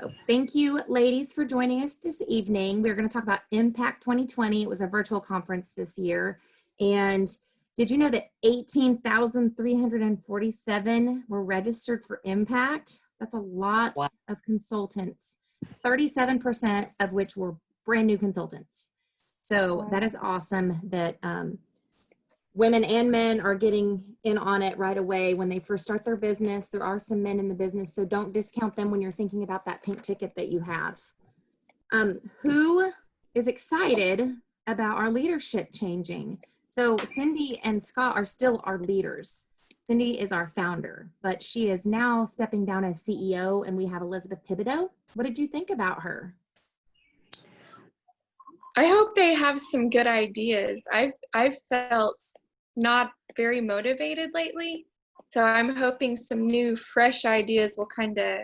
So thank you, ladies, for joining us this evening. We're going to talk about Impact 2020. It was a virtual conference this year. And did you know that 18,347 were registered for Impact? That's a lot of consultants, 37% of which were brand new consultants. So that is awesome that women and men are getting in on it right away when they first start their business. There are some men in the business, so don't discount them when you're thinking about that pink ticket that you have. Who is excited about our leadership changing? So Cindy and Scott are still our leaders. Cindy is our founder, but she is now stepping down as CEO, and we have Elizabeth Thibodeau. What did you think about her? I hope they have some good ideas. I've felt not very motivated lately, so I'm hoping some new, fresh ideas will kind of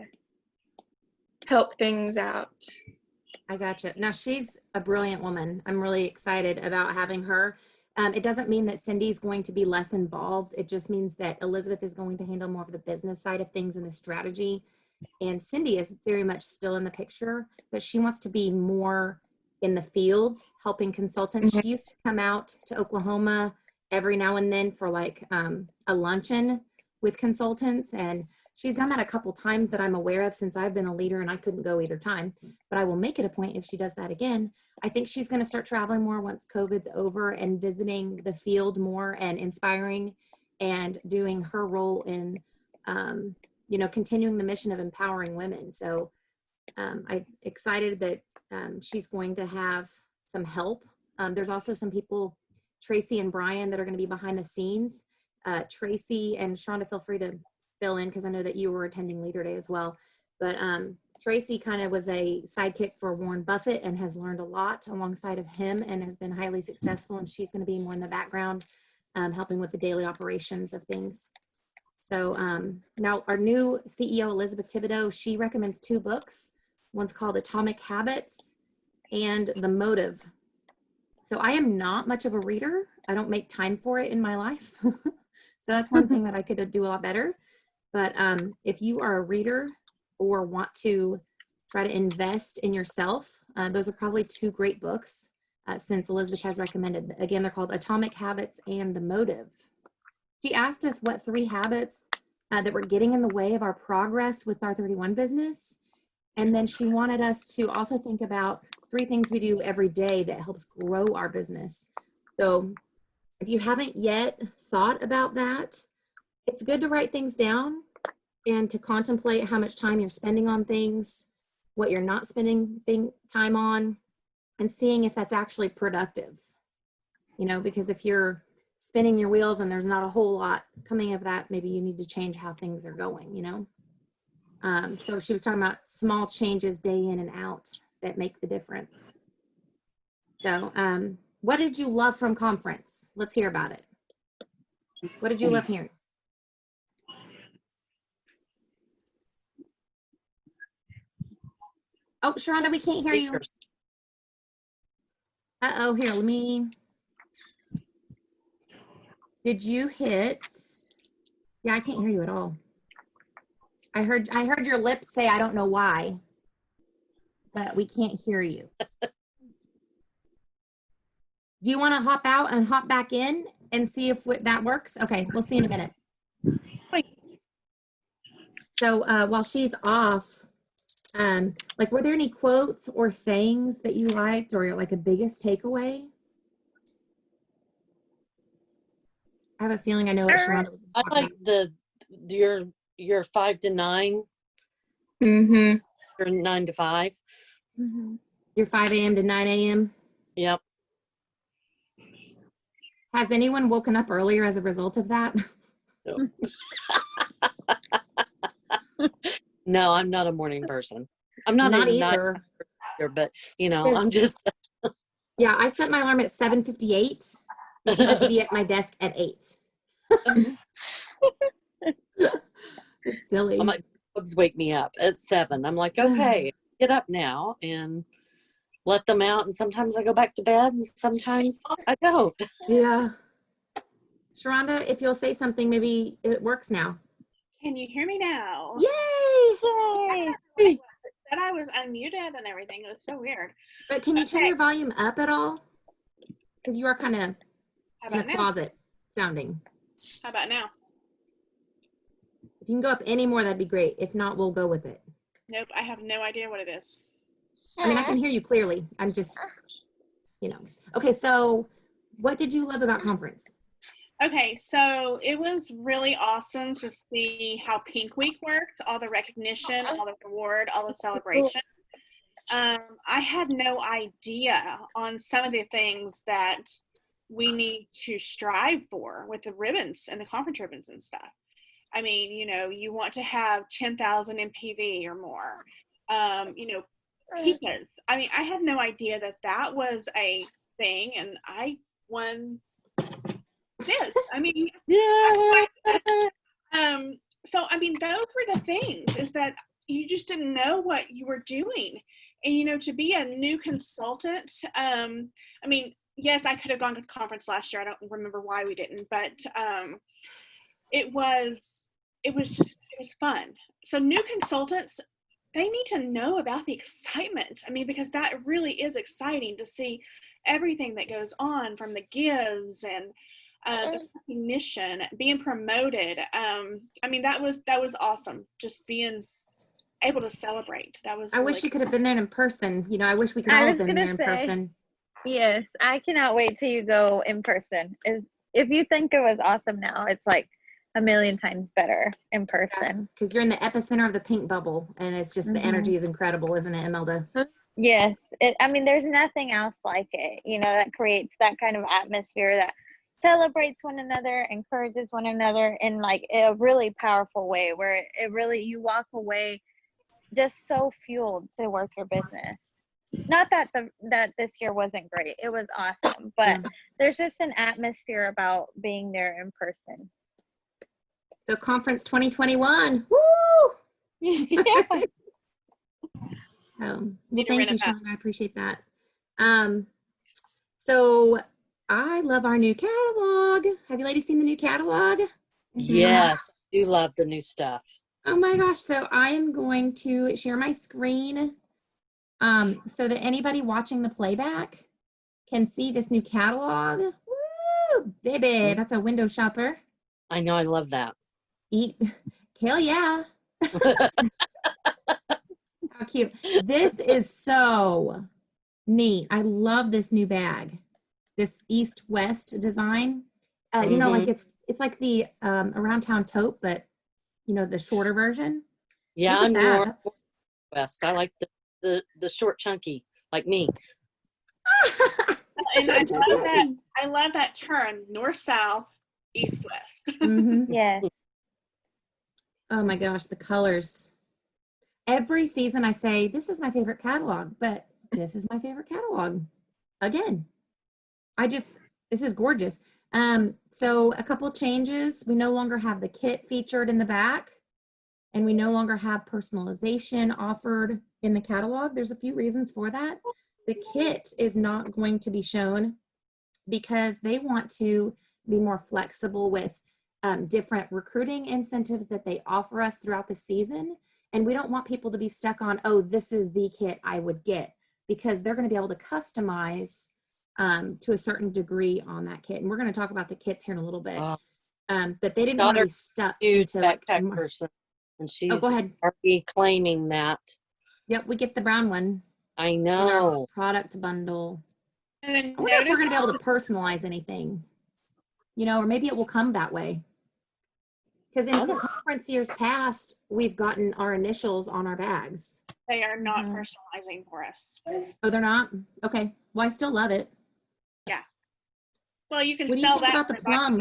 help things out. I gotcha. Now, she's a brilliant woman. I'm really excited about having her. It doesn't mean that Cindy's going to be less involved. It just means that Elizabeth is going to handle more of the business side of things and the strategy. And Cindy is very much still in the picture, but she wants to be more in the field, helping consultants. She used to come out to Oklahoma every now and then for like a luncheon with consultants. And she's done that a couple times that I'm aware of since I've been a leader, and I couldn't go either time, but I will make it a point if she does that again. I think she's going to start traveling more once COVID's over and visiting the field more and inspiring and doing her role in, continuing the mission of empowering women. So I'm excited that she's going to have some help. There's also some people, Tracy and Brian, that are going to be behind the scenes. Tracy and Sharonda, feel free to fill in because I know that you were attending Leader Day as well. But Tracy kind of was a sidekick for Warren Buffett and has learned a lot alongside of him and has been highly successful. And she's going to be more in the background, helping with the daily operations of things. So now our new CEO, Elizabeth Thibodeau, she recommends 2 books. One's called Atomic Habits and The Motive. So I am not much of a reader. I don't make time for it in my life. So that's one thing that I could do a lot better. But if you are a reader or want to try to invest in yourself, those are probably 2 great books since Elizabeth has recommended. Again, they're called Atomic Habits and The Motive. She asked us what 3 habits that were getting in the way of our progress with our 31 business. And then she wanted us to also think about 3 things we do every day that helps grow our business. So if you haven't yet thought about that, it's good to write things down and to contemplate how much time you're spending on things, what you're not spending time on, and seeing if that's actually productive. Because if you're spinning your wheels and there's not a whole lot coming of that, maybe you need to change how things are going, So she was talking about small changes day in and out that make the difference. So what did you love from conference? Let's hear about it. What did you love hearing? Oh, Sharonda, we can't hear you. Uh-oh, here, did you hit? Yeah, I can't hear you at all. I heard your lips say, I don't know why, but we can't hear you. Do you want to hop out and hop back in and see if that works? Okay, we'll see in a minute. So while she's off, were there any quotes or sayings that you liked or like a biggest takeaway? I have a feeling I know what Sharonda was I like your 5 to 9. Mm-hmm. Or 9 to 5. Mm-hmm. Your 5 a.m. to 9 a.m. Yep. Has anyone woken up earlier as a result of that? No. No, I'm not a morning person. I'm not either. But I'm just. Yeah, I set my alarm at 7:58 because I have to be at my desk at 8. It's silly. I'm like, bugs wake me up at 7. I'm like, okay, get up now and let them out. And sometimes I go back to bed and sometimes I don't. Yeah. Sharonda, if you'll say something, maybe it works now. Can you hear me now? Yay! Yay! What I was unmuted and everything. It was so weird. But can you turn Okay. your volume up at all? Because you are kind of How in a about now? closet sounding. How about now? If you can go up any more, that'd be great. If not, we'll go with it. Nope, I have no idea what it is. I mean, I can hear you clearly. I'm just, you know. Okay, so what did you love about conference? Okay, so it was really awesome to see how Pink Week worked, all the recognition, all the reward, all the celebration. I had no idea on some of the things that we need to strive for with the ribbons and the conference ribbons and stuff. I mean, you know, you want to have 10,000 MPV or more. You know, Pikas. I mean, I had no idea that that was a thing, and I won this. I mean, Yeah. so I mean, those were the things, is that you just didn't know what you were doing. And, you know, to be a new consultant, I mean, yes, I could have gone to the conference last year. I don't remember why we didn't, but it was fun. So new consultants, they need to know about the excitement. I mean, because that really is exciting to see everything that goes on, from the gives and the recognition, being promoted. I mean, that was awesome. Just being able to celebrate. That was. I really wish you could have been there in person. You know, I wish we could I all was have been gonna there in say. person. Yes, I cannot wait till you go in person. If you think it was awesome now, it's like a million times better in person. Because you're in the epicenter of the pink bubble, and it's just the Mhm. energy is incredible, isn't it, Imelda? Yes, I mean, there's nothing else like it, you know, that creates that kind of atmosphere that celebrates one another, encourages one another in like a really powerful way, where it really, you walk away just so fueled to work your business. Not that that this year wasn't great, it was awesome, but Yeah. there's just an atmosphere about being there in person. So conference 2021. Woo! Yeah. Well, Need to thank rent you, it back. Sean. I appreciate that. So I love our new catalog. Have you ladies seen the new catalog? Yes, I do love the new stuff. Oh my gosh. So I am going to share my screen so that anybody watching the playback can see this new catalog. Woo, baby. That's a window shopper. I know, I love that. Eat. Hell yeah. How cute. This is so neat. I love this new bag. This east-west design. You know, like it's like the around town tote, but you know, the shorter version. Yeah, Look at I'm that. northwest. I like the short chunky, like me. And Short chunky like me. I love that turn, north, south, east, west. Mhm. Yeah. Oh my gosh, the colors. Every season I say, this is my favorite catalog, but this is my favorite catalog. Again, this is gorgeous. So a couple changes. We no longer have the kit featured in the back, and we no longer have personalization offered in the catalog. There's a few reasons for that. The kit is not going to be shown because they want to be more flexible with different recruiting incentives that they offer us throughout the season. And we don't want people to be stuck on, oh, this is the kit I would get, because they're going to be able to customize to a certain degree on that kit. And we're going to talk about the kits here in a little bit. But they didn't want to be stuck Huge into like, backpack person, and she's go ahead. already claiming that. Yep, we get the brown one I in our know. product bundle. And then I wonder if we're going to be notice able to personalize anything, you know, or maybe it will come that way. Because in conference years past, we've gotten our initials on our bags. they are not Mhm. personalizing for us. Oh, they're not? Okay. Well, I still love it. Well, you can What do you sell think that about the for back to plum?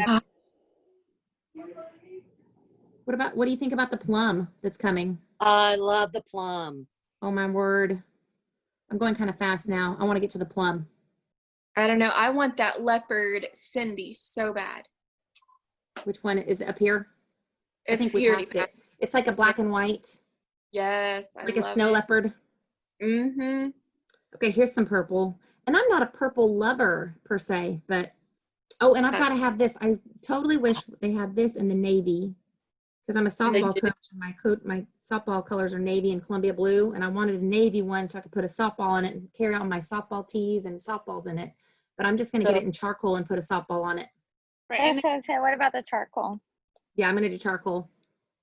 back. What do you think about the plum that's coming? I love the plum. Oh my word. I'm going kind of fast now. I want to get to the plum. I don't know. I want that leopard Cindy so bad. Which one is it up here? I think we already passed it. It's like a black and white, Yes, I like a love snow it. leopard. Mm-hmm. Okay, here's some purple. And I'm not a purple lover per se, but oh, and I've got to have this. I totally wish they had this in the navy. because I'm a They softball do. coach. And my softball colors are navy and Columbia blue, and I wanted a navy one so I could put a softball on it and carry on my softball tees and softballs in it. But I'm just going to get So it in charcoal and put a softball on it. Right. I And was gonna say, what about the charcoal? Yeah, I'm going to do charcoal.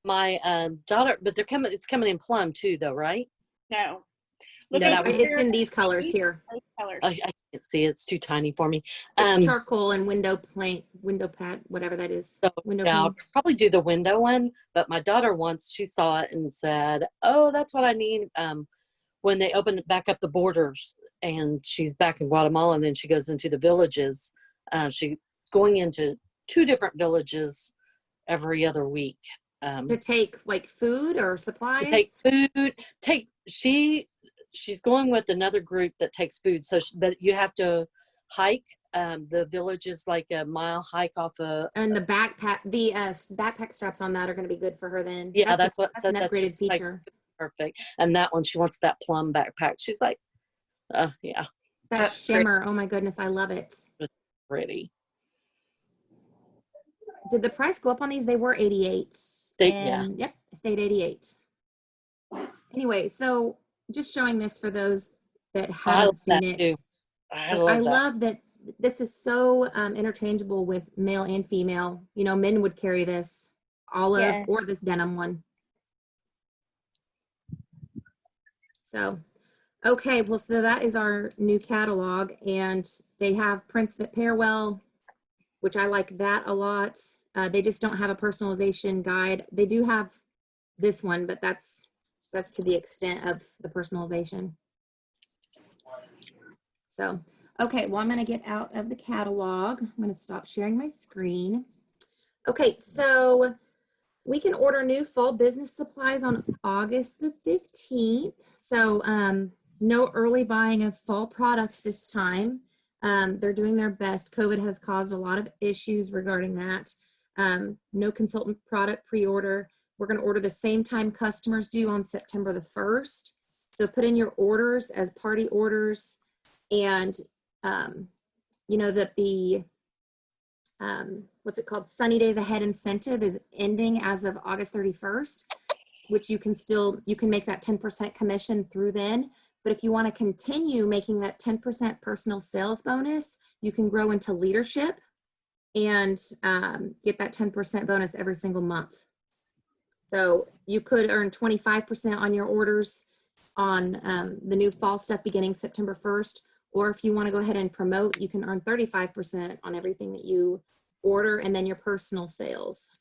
my daughter, but it's coming in plum too, though, right? no. No, Look at that was- It's in these colors here. those colors. I can't see. It's too tiny for me. It's charcoal and window pad, whatever that is. So, Window yeah, I'll pane. probably do the window one. But my daughter she saw it and said, "Oh, that's what I need." When they open back up the borders, and she's back in Guatemala, and then she goes into the villages. She's going into 2 different villages every other week. To take like food or supplies. To take food. She's going with another group that takes food. So, but you have to hike. The village is like a mile hike off a. And the backpack straps on that are going to be good for her then. Yeah, that's an upgraded just like feature. perfect. And that one, she wants that plum backpack. She's like, yeah, That that's shimmer. Oh my goodness, I love it. pretty. Did the price go up on these? They were 88. Yeah. Yep, it stayed 88. Anyway, so just showing this for those that I haven't love that seen too. it. I But I love that. love that this is so interchangeable with male and female. You know, men would carry this olive Yeah. or this denim one. So, okay, well, so that is our new catalog, and they have prints that pair well, which I like that a lot. They just don't have a personalization guide. They do have this one, but that's to the extent of the personalization. So, okay, well, I'm going to get out of the catalog. I'm going to stop sharing my screen. Okay, so we can order new fall business supplies on August the 15th. So no early buying of fall product this time. They're doing their best. COVID has caused a lot of issues regarding that. No consultant product pre-order. We're going to order the same time customers do on September the 1st. So put in your orders as party orders. And you know that the what's it called, Sunny Days Ahead incentive is ending as of August 31st, which you can make that 10% commission through then. But if you want to continue making that 10% personal sales bonus, you can grow into leadership and get that 10% bonus every single month. So you could earn 25% on your orders on the new fall stuff beginning September 1st. Or if you want to go ahead and promote, you can earn 35% on everything that you order and then your personal sales.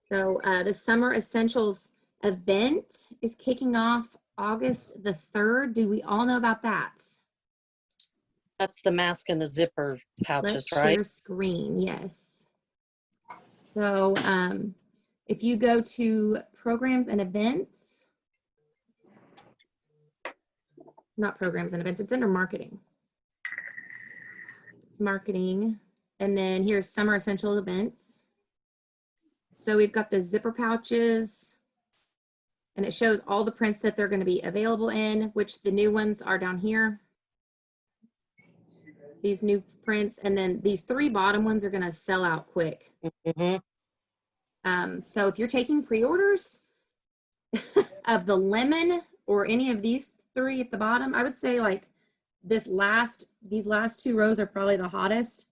So the Summer Essentials event is kicking off August the 3rd. Do we all know about that? That's the mask and the zipper pouches, Let's right? share screen, yes. So if you go to programs and events, not programs and events, it's under marketing. It's marketing. And then here's Summer Essential Events. So we've got the zipper pouches, and it shows all the prints that they're going to be available in, which the new ones are down here. These new prints, and then these 3 bottom ones are going to sell out quick. Mm-hmm. So if you're taking pre-orders of the lemon or any of these 3 at the bottom, I would say like these last 2 rows are probably the hottest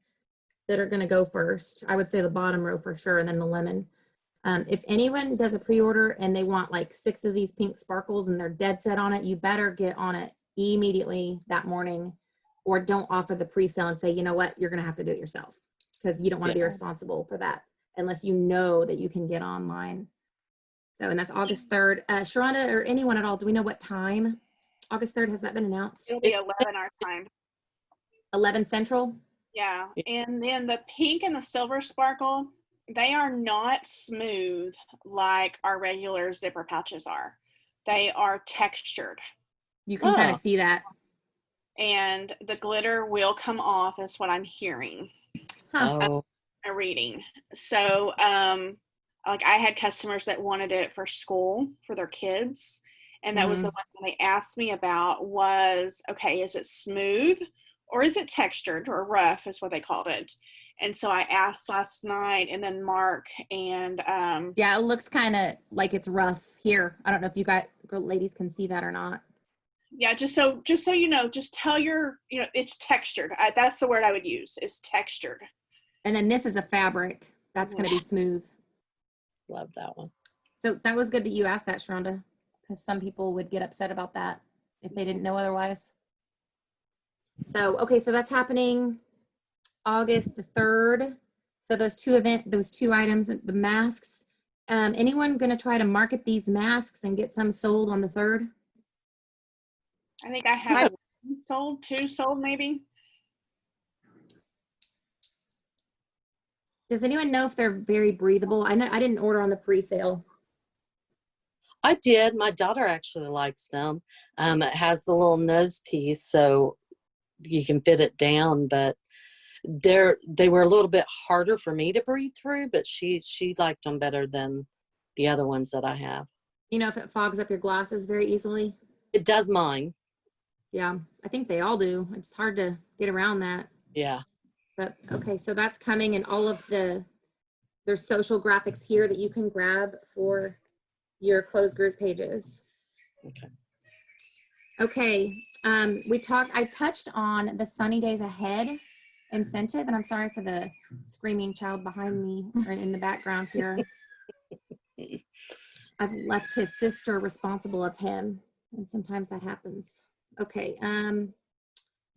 that are going to go first. I would say the bottom row for sure, and then the lemon. If anyone does a pre-order and they want like 6 of these pink sparkles and they're dead set on it, you better get on it immediately that morning, or don't offer the pre-sale and say, you know what, you're going to have to do it yourself, because you don't want to be responsible for that unless you know that you can get online. So, and that's August 3rd. Sharonda or anyone at all, do we know what time? August 3rd, has that been announced? It'll be 11 our time. 11 Central? Yeah. And then the pink and the silver sparkle, they are not smooth like our regular zipper pouches are. They are textured. You can kind of see that. And the glitter will come off, is what I'm hearing. Oh. Reading. So like I had customers that wanted it for school for their kids, and that was the one thing they asked me about was, okay, is it smooth or is it textured, or rough is what they called it? And so I asked last night, and then Mark and Yeah, it looks kind of like it's rough here. I don't know if you guys, ladies, can see that or not. yeah, just so you know, just tell your, it's textured. That's the word I would use, is textured. And then this is a fabric. That's going to be smooth. Love that one. So that was good that you asked that, Sharonda, because some people would get upset about that if they didn't know otherwise. So, okay, so that's happening August the 3rd. So those two items, the masks, anyone going to try to market these masks and get some sold on the 3rd? I think I have two sold maybe. Does anyone know if they're very breathable? I know I didn't order on the pre-sale. I did. My daughter actually likes them. It has the little nose piece, so you can fit it down, but they were a little bit harder for me to breathe through, but she liked them better than the other ones that I have. You know if it fogs up your glasses very easily? It does mine. Yeah, I think they all do. It's hard to get around that. Yeah. But okay, so that's coming, and all of there's social graphics here that you can grab for your closed group pages. Okay. Okay, I touched on the Sunny Days Ahead incentive, and I'm sorry for the screaming child behind me or in the background here. I've left his sister responsible of him, and sometimes that happens. Okay,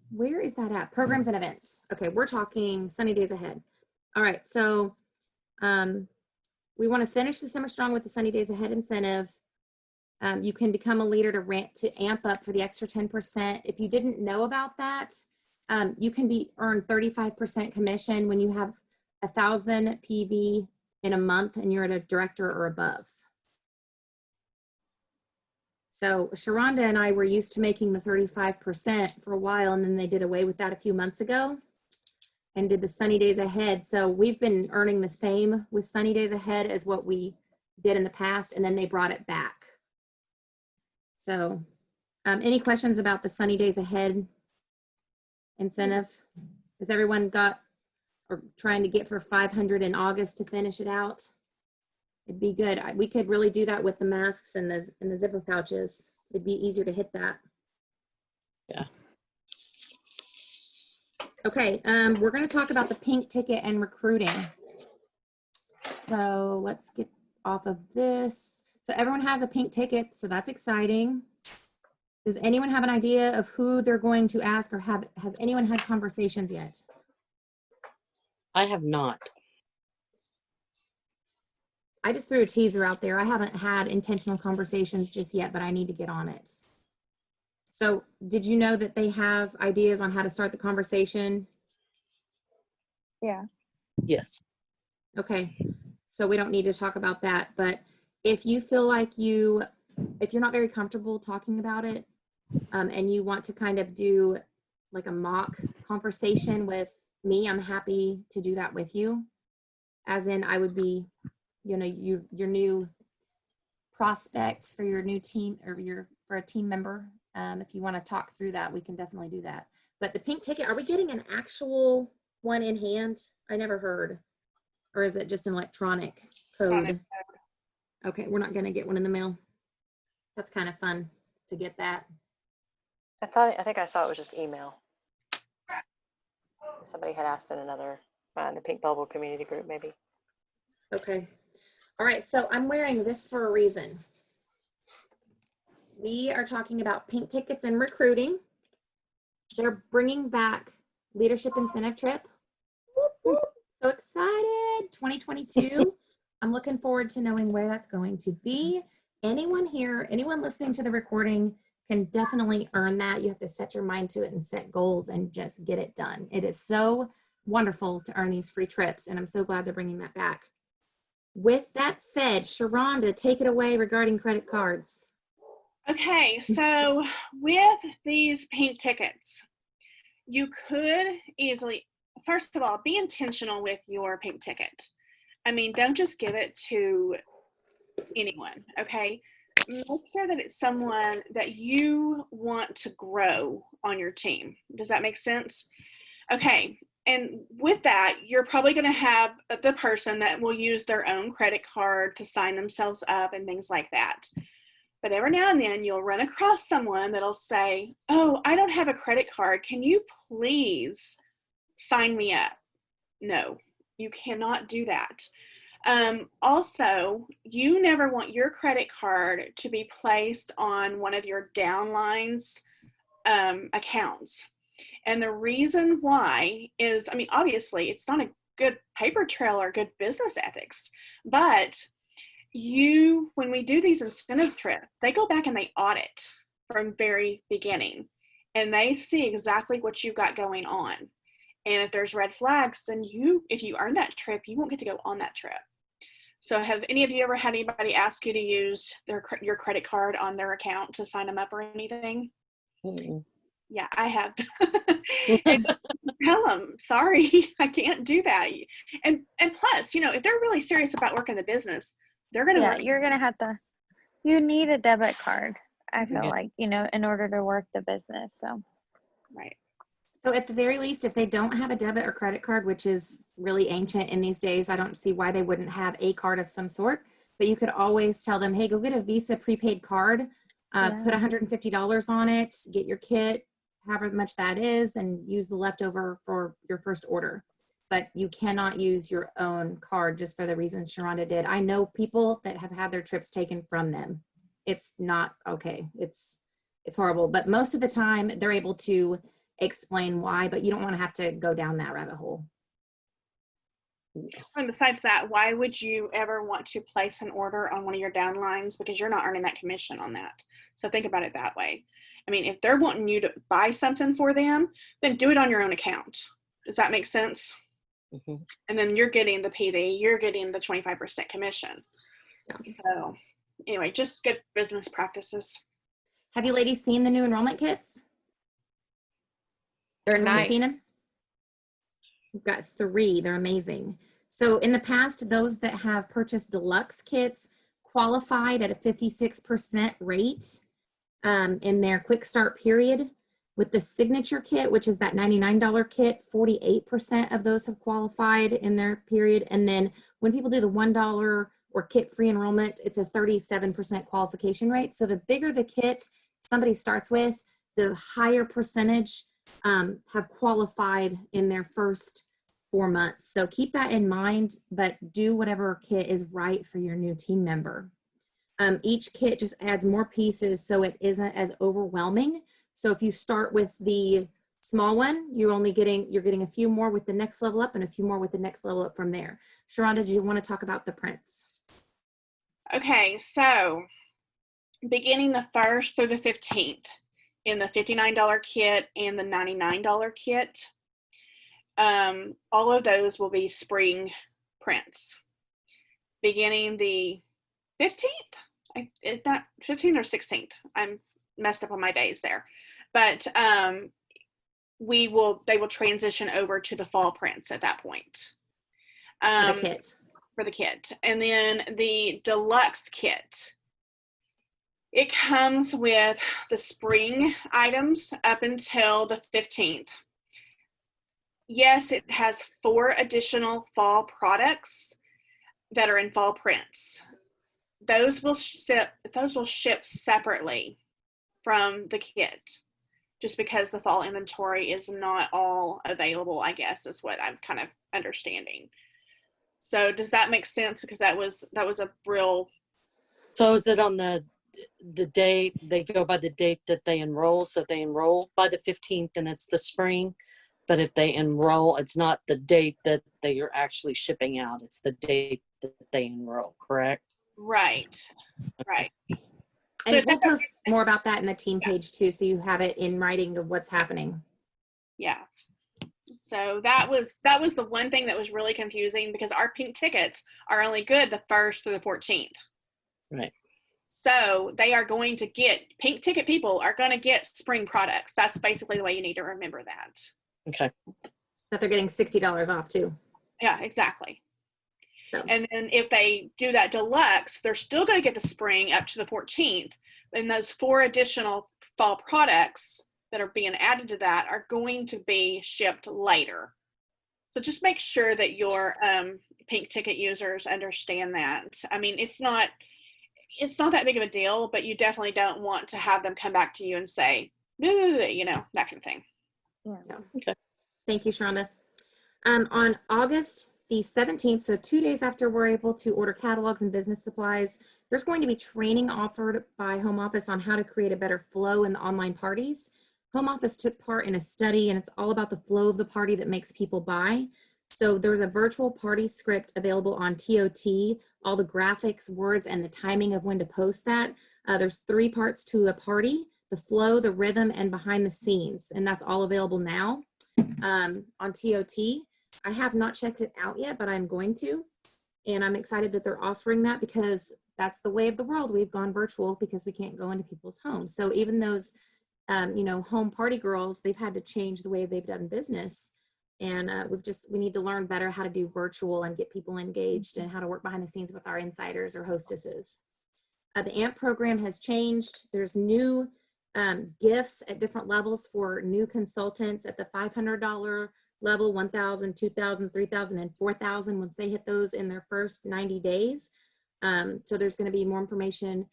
where is that at? Programs and events. Okay, we're talking Sunny Days Ahead. All right, so we want to finish the summer strong with the Sunny Days Ahead incentive. You can become a leader to amp up for the extra 10%. If you didn't know about that, you can earn 35% commission when you have 1,000 PV in a month and you're at a director or above. So Sharonda and I were used to making the 35% for a while, and then they did away with that a few months ago and did the Sunny Days Ahead. So we've been earning the same with Sunny Days Ahead as what we did in the past, and then they brought it back. So any questions about the Sunny Days Ahead incentive? Has everyone got or trying to get for 500 in August to finish it out? It'd be good. We could really do that with the masks and the zipper pouches. It'd be easier to hit that. Yeah. Okay, we're going to talk about the pink ticket and recruiting. So let's get off of this. So everyone has a pink ticket, so that's exciting. Does anyone have an idea of who they're going to ask, or has anyone had conversations yet? I have not. I just threw a teaser out there. I haven't had intentional conversations just yet, but I need to get on it. So did you know that they have ideas on how to start the conversation? Yeah. Yes. Okay, so we don't need to talk about that, but if you feel like if you're not very comfortable talking about it, and you want to kind of do like a mock conversation with me, I'm happy to do that with you. As in, I would be, your new prospect for your new team, or for a team member. If you want to talk through that, we can definitely do that. But the pink ticket, are we getting an actual one in hand? I never heard. Or is it just an electronic code? Okay, we're not going to get one in the mail. That's kind of fun to get that. I think I saw it was just email. Somebody had asked in another, in the Pink Bubble community group, maybe. Okay. All right, so I'm wearing this for a reason. We are talking about pink tickets and recruiting. They're bringing back leadership incentive trip. Whoop, whoop. So excited. 2022. I'm looking forward to knowing where that's going to be. Anyone listening to the recording can definitely earn that. You have to set your mind to it and set goals and just get it done. It is so wonderful to earn these free trips, and I'm so glad they're bringing that back. With that said, Sharonda, take it away regarding credit cards. Okay, so with these pink tickets, you could easily, first of all, be intentional with your pink ticket. I mean, don't just give it to anyone, okay? Make sure that it's someone that you want to grow on your team. Does that make sense? Okay, And with that, you're probably going to have the person that will use their own credit card to sign themselves up and things like that. But every now and then you'll run across someone that'll say, oh, I don't have a credit card. Can you please sign me up? No, you cannot do that. Also, you never want your credit card to be placed on one of your downlines accounts. And the reason why is, I mean, obviously it's not a good paper trail or good business ethics, but when we do these incentive trips, they go back and they audit from very beginning, and they see exactly what you've got going on. And if there's red flags, then if you earn that trip, you won't get to go on that trip. So have any of you ever had anybody ask you to use your credit card on their account to sign them up or anything? Mm-mm. Yeah, I have. And tell them, sorry, I can't do that. And plus, if they're really serious about working the business, they're going to Yeah, work. you're gonna have to. You need a debit card. I feel Yeah. like in order to work the business. So Right. So at the very least, if they don't have a debit or credit card, which is really ancient in these days, I don't see why they wouldn't have a card of some sort. But you could always tell them, hey, go get a Visa prepaid card, put $150 on it, get your kit, however much that is, and use the leftover for your first order. But you cannot use your own card just for the reasons Sharonda did. I know people that have had their trips taken from them. It's not okay. It's horrible. But most of the time, they're able to explain why, but you don't want to have to go down that rabbit hole. And besides that, why would you ever want to place an order on one of your downlines? Because you're not earning that commission on that. So think about it that way. I mean, if they're wanting you to buy something for them, then do it on your own account. Does that make sense? Mm-hmm. And then you're getting the PV, you're getting the 25% commission. Yeah. So anyway, just good business practices. Have you ladies seen the new enrollment kits? They're Everyone nice. seen them? We've got 3. They're amazing. So in the past, those that have purchased deluxe kits qualified at a 56% rate in their quick start period. With the signature kit, which is that $99 kit, 48% of those have qualified in their period. And then when people do the $1 or kit free enrollment, it's a 37% qualification rate. So the bigger the kit somebody starts with, the higher percentage have qualified in their first 4 months. So keep that in mind, but do whatever kit is right for your new team member. Each kit just adds more pieces so it isn't as overwhelming. So if you start with the small one, you're getting a few more with the next level up and a few more with the next level up from there. Sharonda, do you want to talk about the prints? Okay, so beginning the 1st through the 15th in the $59 kit and the $99 kit, all of those will be spring prints. Beginning the 15th, it's not 15th or 16th. I'm messed up on my days there, but they will transition over to the fall prints at that point. For the kit. For the kit. And then the deluxe kit, it comes with the spring items up until the 15th. Yes, it has 4 additional fall products that are in fall prints. Those will ship separately from the kit, just because the fall inventory is not all available, I guess, is what I'm kind of understanding. So does that make sense? Because that was a real. So is it on the date, they go by the date that they enroll? So if they enroll by the 15th, and it's the spring. But if they enroll, it's not the date that they are actually shipping out. It's the date that they enroll, correct? Right. And So we'll post more about that in the team page too, so you have it in writing of what's happening. Yeah. So that was the one thing that was really confusing, because our pink tickets are only good the 1st through the 14th. Right. So they are going to get, pink ticket people are going to get spring products. That's basically the way you need to remember that. Okay. But they're getting $60 off too. Yeah, exactly. So. And then if they do that deluxe, they're still going to get the spring up to the 14th. And those 4 additional fall products that are being added to that are going to be shipped later. So just make sure that your pink ticket users understand that. I mean, it's not that big of a deal, but you definitely don't want to have them come back to you and say, no, you know, that kind of thing. Yeah. Okay. Thank you, Shonda. On August the 17th, so 2 days after we're able to order catalogs and business supplies, there's going to be training offered by Home Office on how to create a better flow in the online parties. Home Office took part in a study, and it's all about the flow of the party that makes people buy. So there's a virtual party script available on TOT, all the graphics, words, and the timing of when to post that. There's 3 parts to a party: the flow, the rhythm, and behind the scenes. And that's all available now on TOT. I have not checked it out yet, but I'm going to. And I'm excited that they're offering that, because that's the way of the world. We've gone virtual because we can't go into people's homes. So even those, you know, home party girls, they've had to change the way they've done business. And we need to learn better how to do virtual and get people engaged, and how to work behind the scenes with our insiders or hostesses. The AMP program has changed. There's new gifts at different levels for new consultants at the $500 level, $1,000, $2,000, $3,000, and $4,000 once they hit those in their first 90 days. So there's going to be more information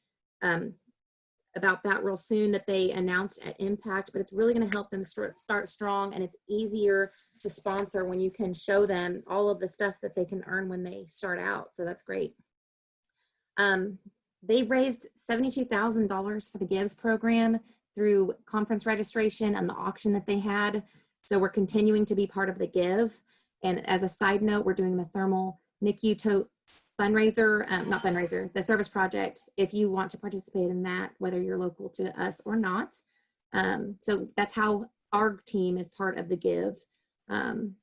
about that real soon that they announced at Impact, but it's really going to help them start strong, and it's easier to sponsor when you can show them all of the stuff that they can earn when they start out. So that's great. They've raised $72,000 for the Gives program through conference registration and the auction that they had. So we're continuing to be part of the Give. And as a side note, we're doing the thermal NICU tote fundraiser, not fundraiser, the service project, if you want to participate in that, whether you're local to us or not. So that's how our team is part of the Give. And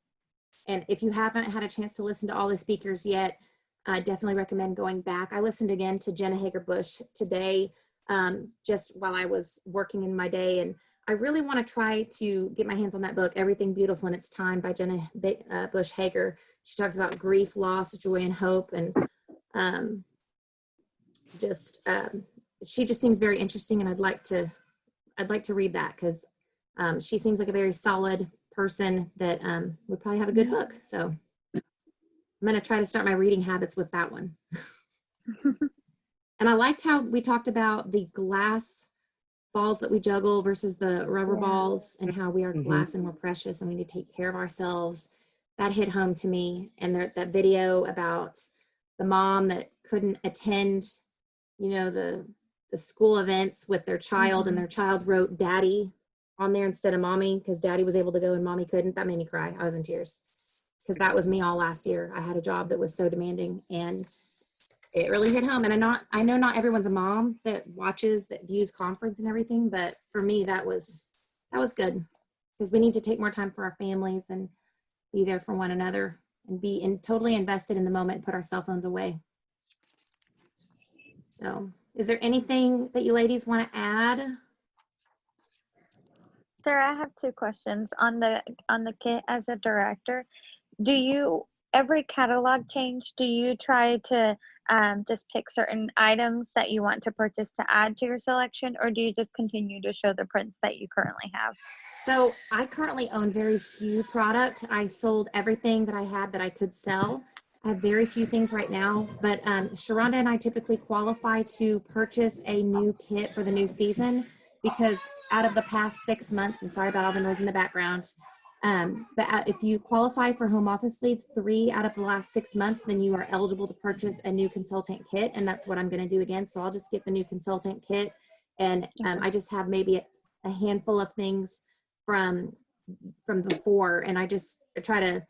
if you haven't had a chance to listen to all the speakers yet, I definitely recommend going back. I listened again to Jenna Hager-Bush today, just while I was working in my day. And I really want to try to get my hands on that book, Everything Beautiful in Its Time by Jenna Bush Hager. She talks about grief, loss, joy, and hope. And she just seems very interesting. And I'd like to read that, because she seems like a very solid person that would probably have a good book. So I'm going to try to start my reading habits with that one. And I liked how we talked about the glass balls that we juggle versus the rubber balls, and how we are glass and we're precious and we need to take care of ourselves. That hit home to me. And that video about the mom that couldn't attend, you know, the school events with their child, and their child wrote daddy on there instead of mommy, because daddy was able to go and mommy couldn't. That made me cry. I was in tears, because that was me all last year. I had a job that was so demanding, and it really hit home. And I know not everyone's a mom that watches, that views conference and everything, but for me, that was good, because we need to take more time for our families and be there for one another, and be totally invested in the moment and put our cell phones away. So is there anything that you ladies want to add? Sarah, I have 2 questions on the kit. As a director, do you, every catalog change, do you try to just pick certain items that you want to purchase to add to your selection, or do you just continue to show the prints that you currently have? So I currently own very few products. I sold everything that I had that I could sell. I have very few things right now, but Sharonda and I typically qualify to purchase a new kit for the new season, because out of the past 6 months, and sorry about all the noise in the background, but if you qualify for home office leads 3 out of the last 6 months, then you are eligible to purchase a new consultant kit. And that's what I'm going to do again. So I'll just get the new consultant kit. And I just have maybe a handful of things from before. And I just try to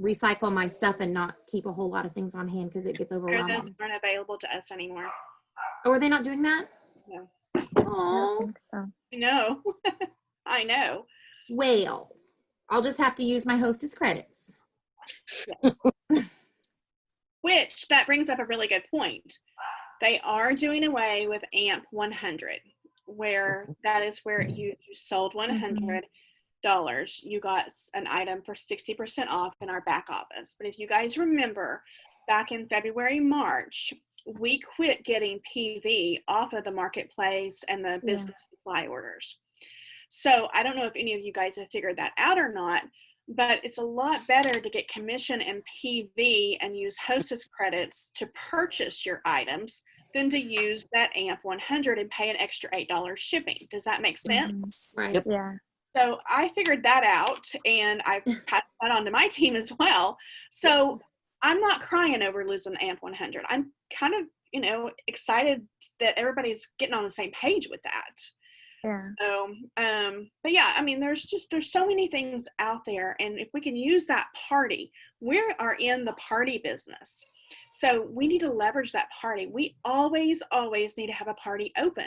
recycle my stuff and not keep a whole lot of things on hand, because it gets overwhelming. Those aren't available to us anymore. Oh, are they not doing that? No. I don't Oh, think so. No. I know. well, I'll just have to use my hostess credits. Which, that brings up a really good point. They are doing away with AMP 100, where that is where you sold $100. You got an item for 60% off in our back office. But if you guys remember, back in February, March, we quit getting PV off of the marketplace and the business supply orders. So I don't know if any of you guys have figured that out or not, but it's a lot better to get commission and PV and use hostess credits to purchase your items than to use that AMP 100 and pay an extra $8 shipping. Does that make sense? Right. Yep. Yeah. So I figured that out, and I've passed that on to my team as well. So I'm not crying over losing the AMP 100. I'm kind of, excited that everybody's getting on the same page with that. Yeah. So, but yeah, I mean, there's so many things out there, and if we can use that party, we are in the party business. So we need to leverage that party. We always need to have a party open.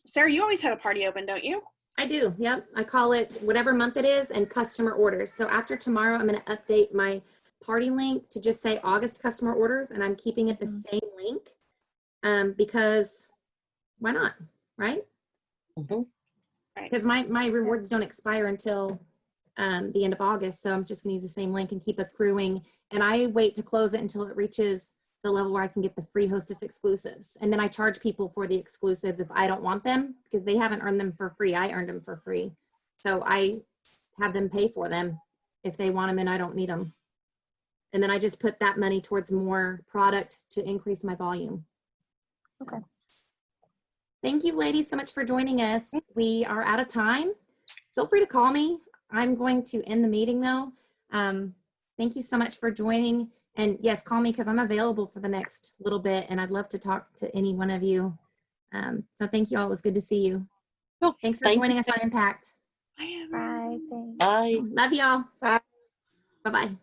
Sarah, you always have a party open, don't you? I do. Yep. I call it whatever month it is and customer orders. So after tomorrow, I'm going to update my party link to just say August customer orders, and I'm keeping it the same link because why not? Right? Mhm. Because my rewards don't expire until the end of August. So I'm just going to use the same link and keep accruing. And I wait to close it until it reaches the level where I can get the free hostess exclusives. And then I charge people for the exclusives if I don't want them, because they haven't earned them for free. I earned them for free. So I have them pay for them if they want them and I don't need them. And then I just put that money towards more product to increase my volume. Okay. Thank you, ladies, so much for joining us. We are out of time. Feel free to call me. I'm going to end the meeting though. Thank you so much for joining. And yes, call me because I'm available for the next little bit and I'd love to talk to any one of you. So thank you all. It was good to see you. Oh, Thanks for thank joining you. us on Impact. I am. Bye. Thanks. Bye. Love y'all. Bye. Bye-bye.